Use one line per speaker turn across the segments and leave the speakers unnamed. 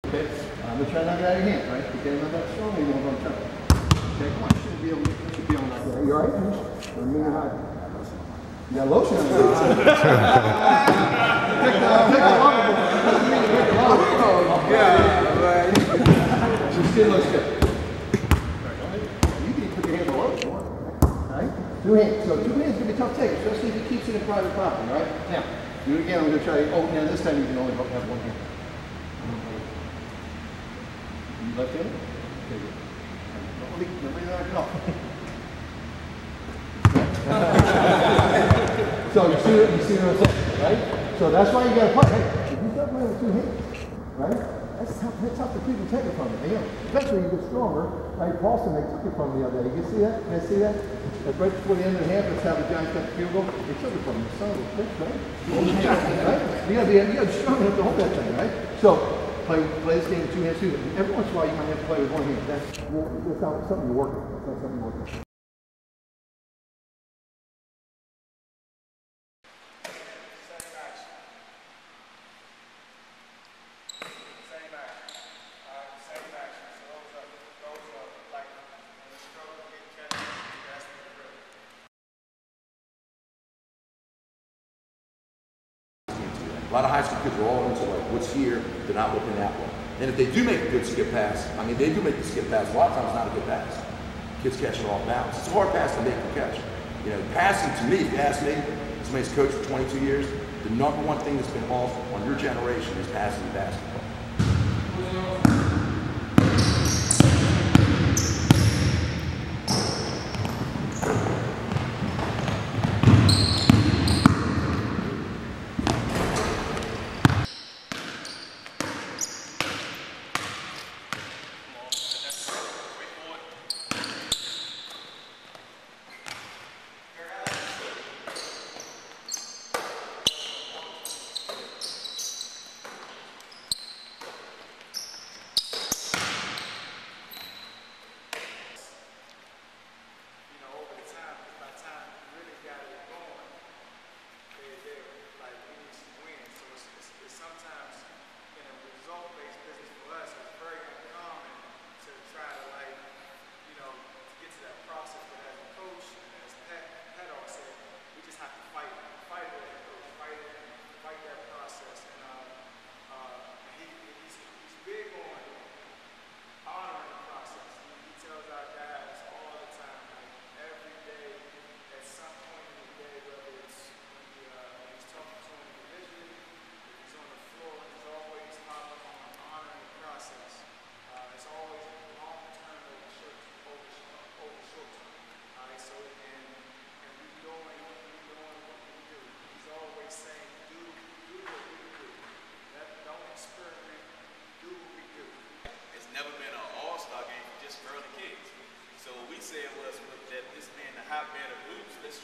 Okay, I'm gonna try to knock it out of your hands, right? Okay, not that strong, you won't go turn. Okay, come on, you should be able to knock it out. You alright? Or a million high. You got lotion on your hands. Yeah, she still looks good. You can put your hands all over if you want. Alright? Two hands. So two hands is gonna be tough to take, especially if he keeps it in private property, right? Now, do it again. I'm gonna try to, oh, now this time you can only have one hand. Left hand? Okay, good. Nobody knock it off. So you see what I'm saying, right? So that's why you gotta play. Hey, if you start playing with two hands, right? That's tough to people take it from you. You know, eventually you get stronger. Right? Paulson, they took it from the other day. You can see that? You guys see that? That's right before the end of the half. That's how the Giants got the field goal. They took it from you. Son of a bitch, right? You gotta be strong enough to hold that thing, right? So. Play this game with two hands too. Every once in a while you might have to play with one hand. That's not something you're working on. That's not something you're working on.
A lot of high school kids are all into like what's here, they're not looking that way. And if they do make a good skip pass, I mean they do make the skip pass, a lot of times it's not a good pass. Kids catch it off balance. It's a hard pass to make the catch. You know, passing to me, if you ask me, somebody's coached for 22 years, the number one thing that's been lost on your generation is passing the basketball.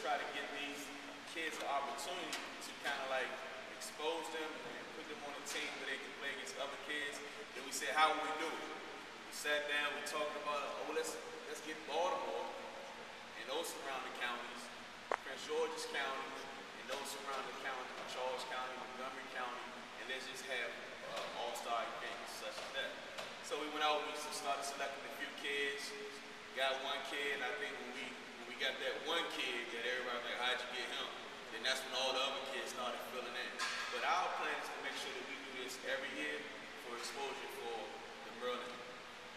Try to give these kids the opportunity to kind of like expose them and put them on a team where they can play against other kids. Then we said, how will we do it? We sat down, we talked about, oh, let's get Baltimore and those surrounding counties, Prince George's County, and those surrounding counties, Charles County, Montgomery County, and let's just have all-star games such as that. So we went out, we started selecting a few kids, got one kid, and I think when we got that one kid that everybody was like, how'd you get him? Then that's when all the other kids started filling in. But our plan is to make sure that we do this every year for exposure for the Maryland,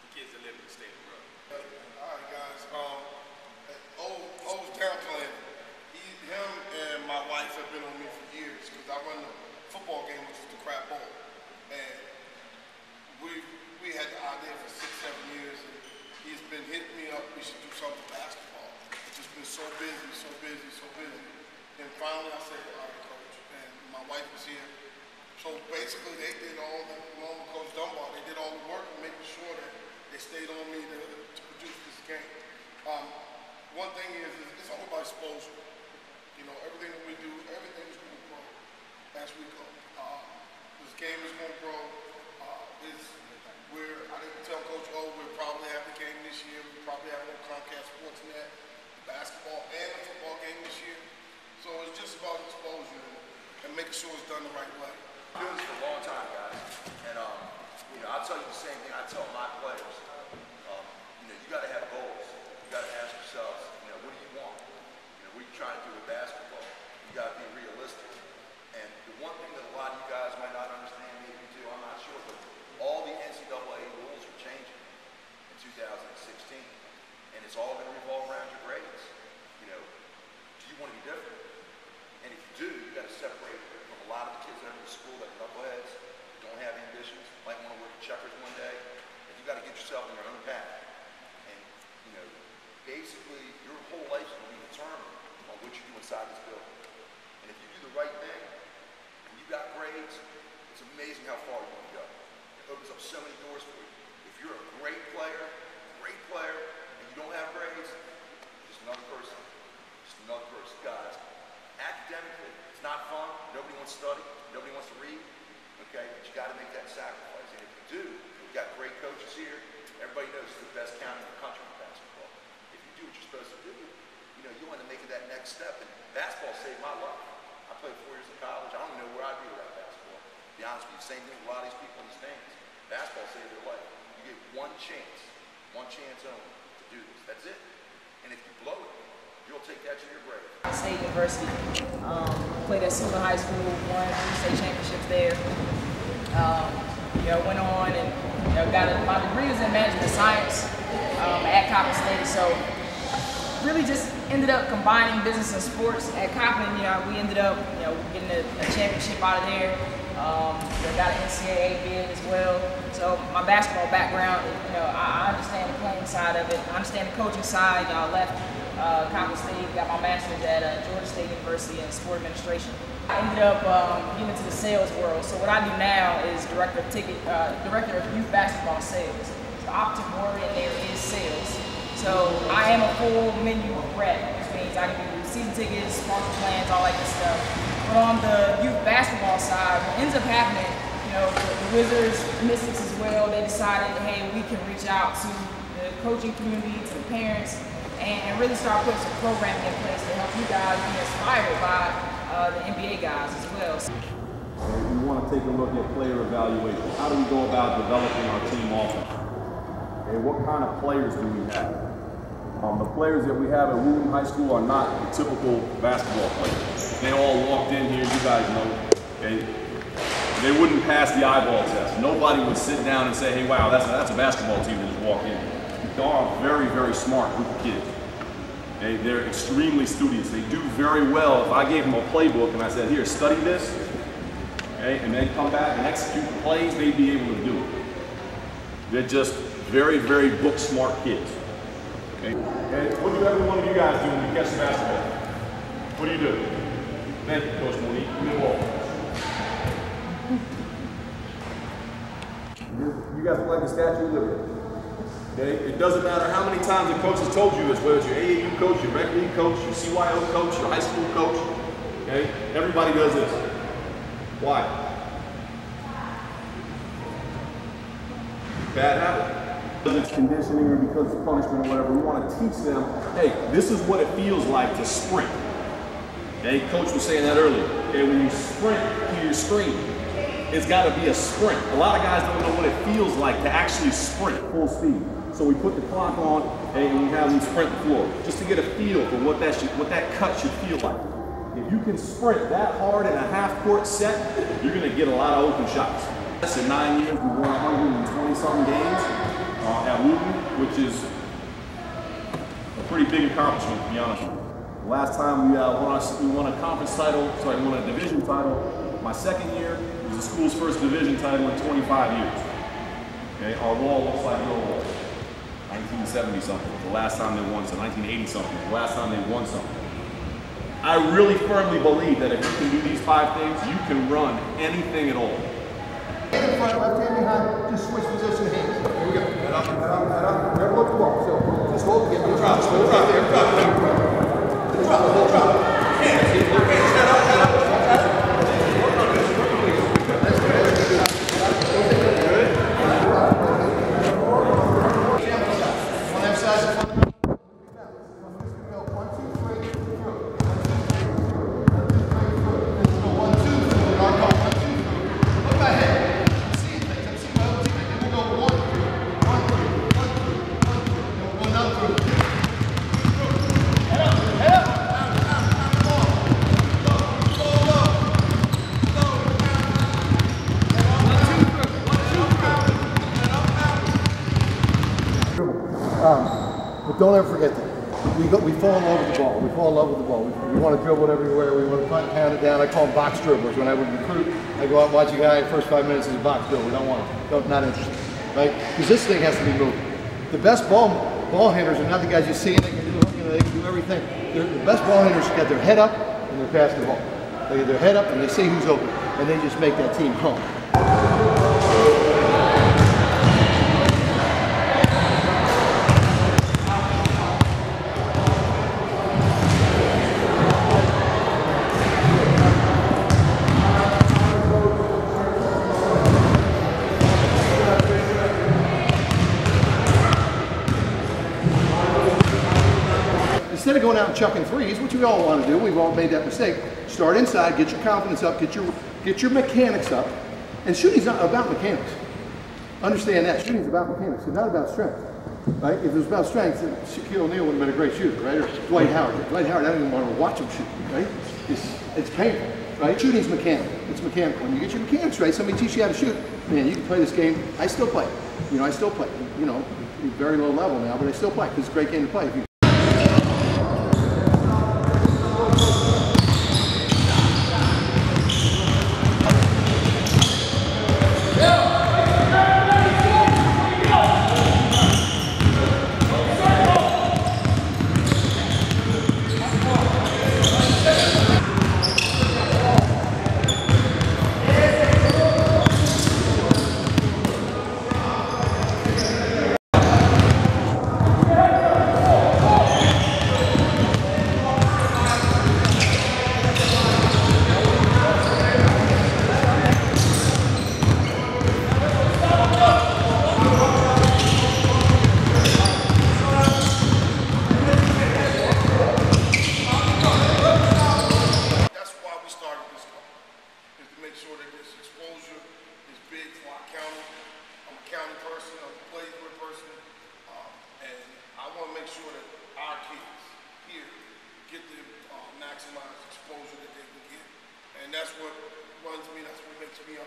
the kids that live in the state of Maryland.
All right, guys. O's down playing. Him and my wife have been on me for years because I run the football game, which is the crap bowl. And we had the idea for 6-7 years, and he's been hitting me up, we should do something basketball. Just been so busy, so busy, so busy. And finally I said, all right, coach, and my wife was here. So basically they did all the, along with Coach Dunbar, they did all the work and making sure that they stayed on me to produce this game. One thing is it's all about exposure. You know, everything that we do, everything's going to grow as we go. This game is going to grow. I didn't tell Coach O, we'll probably have the game this year. We'll probably have no Comcast Sportsnet, basketball and the football game this year. So it's just about exposure and making sure it's done the right way.
We've been doing this for a long time, guys. And tell you the same thing I tell my players. You know, you got to have goals. You got to ask yourselves, you know, what do you want? You know, what are you trying to do with basketball? You got to be realistic. And the one thing that a lot of you guys might not understand, maybe you do, I'm not sure, but all the NCAA rules are changing in 2016. And it's all going to revolve around your grades. You know, do you want to be different? And if you do, you got to separate from a lot of the kids that are in the school that are knuckleheads, that don't have ambitions, might want to work at checkers one day. And you got to get yourself on your own path. And, you know, basically, your whole life is going to be determined on what you do inside this building. And if you do the right thing, and you got grades, it's amazing how far you can go. It opens up so many doors for you. If you're a great player, and you don't have grades, just another person. Just another person. Guys, academically, it's not fun. Nobody wants to study. Nobody wants to read. Okay? But you got to make that sacrifice. And if you do, you've got great coaches here. Everybody knows it's the best county in the country in basketball. If you do what you're supposed to do, you know, you want to make it that next step. And basketball saved my life. I played 4 years in college. I don't even know where I'd be without basketball. To be honest with you, same thing with a lot of these people in the stands. Basketball saved their life. You get one chance only to do this. That's it. And if you blow it, you'll take that to your grave.
State University. Played at Shingler High School, won 3 state championships there. You know, went on and got my degree was in management science at Coppin State. So really just ended up combining business and sports at Coppin. You know, we ended up getting a championship out of there. Got an NCAA bid as well. So my basketball background, I understand the playing side of it. I understand the coaching side. I left Coppin State, got my master's at Georgia State University in sport administration. I ended up getting into the sales world. So what I do now is director of youth basketball sales. The operative word in there is sales. So I am a full menu rep, which means I can do season tickets, sponsor plans, all that good stuff. But on the youth basketball side, what ends up happening, the Wizards, Mystics as well, they decided, hey, we can reach out to the coaching community, to the parents, and really start putting some programming in place to help you guys be inspired by the NBA guys as well.
We want to take a look at player evaluation. How do we go about developing our team offense? Okay, what kind of players do we have? The players that we have at Wootten High School are not the typical basketball players. They all walked in here, you guys know, okay? They wouldn't pass the eyeball test. Nobody would sit down and say, hey, wow, that's a basketball team that just walked in. They are a very, very smart group of kids. Okay? They're extremely studious. They do very well. If I gave them a playbook and I said, here, study this, okay, and then come back and execute the plays, they'd be able to do it. They're just very, very book smart kids. Okay. And what do every one of you guys do when you catch the basketball? What do you do? Thank you, Coach Monique. Give me the ball. You guys look like the Statue of Liberty. Okay? It doesn't matter how many times the coach has told you this, whether it's your AAU coach, your rec league coach, your CYO coach, your high school coach. Okay? Everybody does this. Why? Bad habit. Because it's conditioning or because it's punishment or whatever, we want to teach them, hey, this is what it feels like to sprint. Okay, Coach was saying that earlier. Okay, when you sprint to your screen, it's got to be a sprint. A lot of guys don't know what it feels like to actually sprint full speed. So we put the clock on, okay, and we have them sprint the floor, just to get a feel for what that cut should feel like. If you can sprint that hard in a half-court set, you're going to get a lot of open shots. In 9 years, we won 120-something games. At Wootten, which is a pretty big accomplishment, to be honest with you. Last time we won a conference title, sorry, we won a division title. My second year was the school's first division title in 25 years. Okay, our wall looks like your wall. 1970-something, the last time they won, so 1980-something, the last time they won something. I really firmly believe that if you can do these 5 things, you can run anything at all.
In front, left hand behind, just switch position hands. Here we go. Head up. Never look to walk. So just hold, get the drop. Hold right there. Drop. Head up. On that side. Look my head. See it. But don't ever forget that. We fall in love with the ball. We fall in love with the ball. We want to dribble it everywhere. We want to pound it down. I call them box dribblers. When I would recruit, I go out and watch a guy, first 5 minutes is a box dribble. We don't want it. Not interested. Right? Because this thing has to be moving. The best ball handlers are not the guys you see and they can do, they can do everything. The best ball handlers got their head up and they're passing the ball. They get their head up and they see who's open. And they just make that team hum. Instead of going out and chucking threes, which we all want to do, we've all made that mistake. Start inside, get your confidence up, get your mechanics up. And shooting's not about mechanics. Understand that. Shooting's about mechanics. It's not about strength. Right? If it was about strength, then Shaquille O'Neal would have been a great shooter, right? Or Dwight Howard. Dwight Howard, I don't even want to watch him shoot, right? It's painful, right? Shooting's mechanical. It's mechanical. When you get your mechanics right, somebody teach you how to shoot, man, you can play this game. I still play. You know, I still play. You know, very low level now, but I still play because it's a great game to play.
Maximize exposure that they can get. And that's what runs me, that's what makes me up.